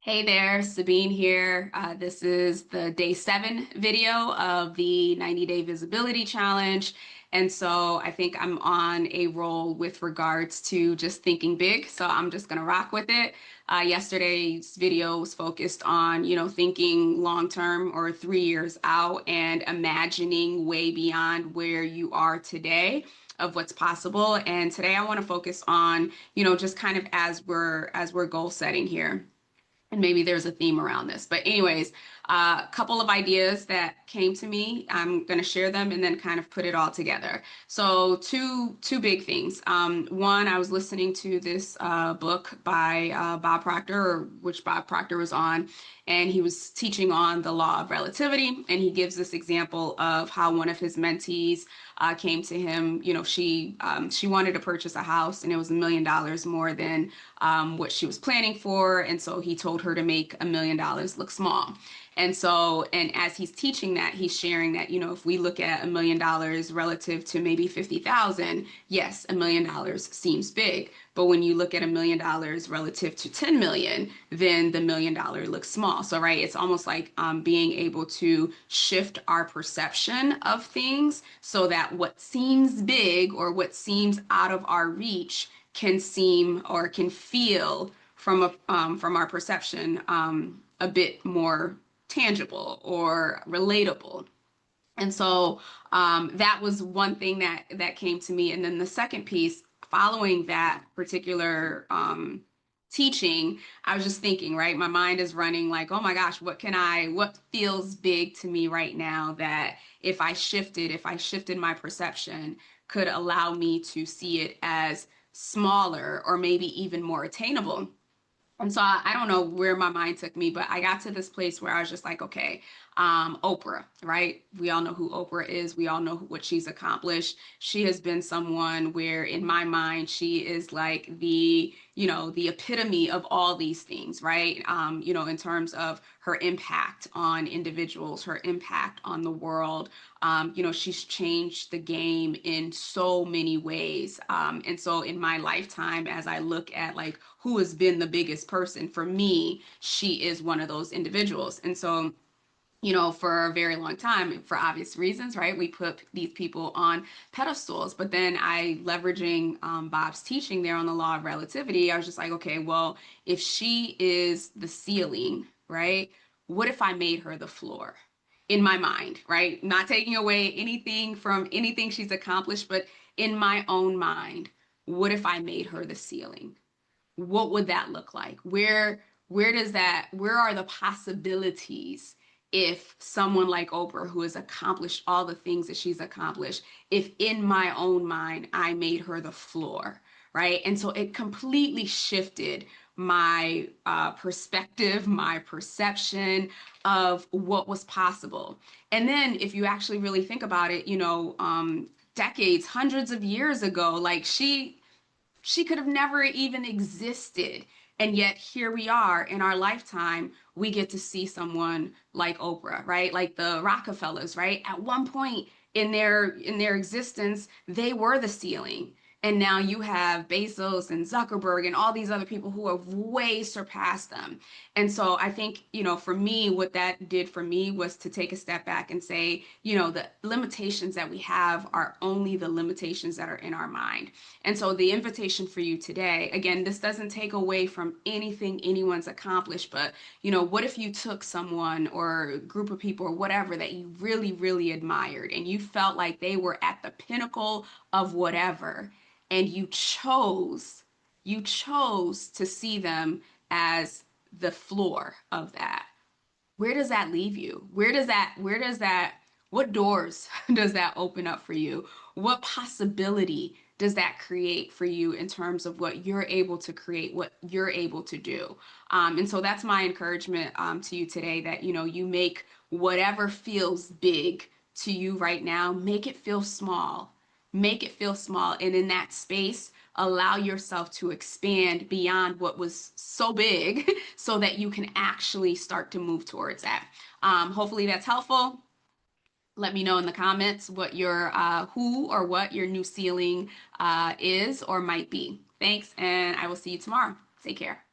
Hey there, Sabine here. This is the day 7 video of the 90-day visibility challenge. And so I think I'm on a roll with regards to just thinking big. So I'm just going to rock with it. Yesterday's video was focused on, thinking long term or 3 years out and imagining way beyond where you are today of what's possible. And today I want to focus on, just kind of as we're goal setting here, and maybe there's a theme around this. But anyways, a couple of ideas that came to me. I'm going to share them and then kind of put it all together. So two big things. One, I was listening to this book by Bob Proctor, or which Bob Proctor was on, and he was teaching on the law of relativity. And he gives this example of how one of his mentees came to him. She wanted to purchase a house, and it was $1 million more than what she was planning for. And so he told her to make $1 million look small. And as he's teaching that, he's sharing that, if we look at $1 million relative to maybe 50,000, yes, $1 million seems big. But when you look at $1 million relative to 10 million, then the $1 million looks small. So, right, it's almost like being able to shift our perception of things so that what seems big or what seems out of our reach can seem or can feel from our perception a bit more tangible or relatable. And so that was one thing that came to me. And then the second piece, following that particular teaching, I was just thinking, right? My mind is running like, oh my gosh, what feels big to me right now that if I shifted my perception, could allow me to see it as smaller or maybe even more attainable. And so I don't know where my mind took me, but I got to this place where I was just like, okay, Oprah, right? We all know who Oprah is. We all know what she's accomplished. She has been someone where, in my mind, she is like the epitome of all these things, right? In terms of her impact on individuals, her impact on the world. She's changed the game in so many ways. And so in my lifetime, as I look at like who has been the biggest person for me, she is one of those individuals. And so, for a very long time, for obvious reasons, right? We put these people on pedestals. But then leveraging Bob's teaching there on the law of relativity, I was just like, okay, well, if she is the ceiling, right? What if I made her the floor? In my mind, right? Not taking away anything from anything she's accomplished, but in my own mind, what if I made her the ceiling? What would that look like? Where are the possibilities if someone like Oprah, who has accomplished all the things that she's accomplished, if in my own mind I made her the floor, right? And so it completely shifted my perspective, my perception of what was possible. And then if you actually really think about it, decades, hundreds of years ago, like she could have never even existed. And yet here we are in our lifetime, we get to see someone like Oprah, right? Like the Rockefellers, right? At one point in their existence, they were the ceiling. And now you have Bezos and Zuckerberg and all these other people who have way surpassed them. And so I think, for me, what that did for me was to take a step back and say, the limitations that we have are only the limitations that are in our mind. And so the invitation for you today, again, this doesn't take away from anything anyone's accomplished, but what if you took someone or a group of people or whatever that you really, really admired and you felt like they were at the pinnacle of whatever, and you chose to see them as the floor of that. Where does that leave you? What doors does that open up for you? What possibility does that create for you in terms of what you're able to create, what you're able to do? And so that's my encouragement to you today, that, you make whatever feels big to you right now, make it feel small. Make it feel small. And in that space, allow yourself to expand beyond what was so big so that you can actually start to move towards that. Hopefully that's helpful. Let me know in the comments what your who or what your new ceiling is or might be. Thanks, and I will see you tomorrow. Take care.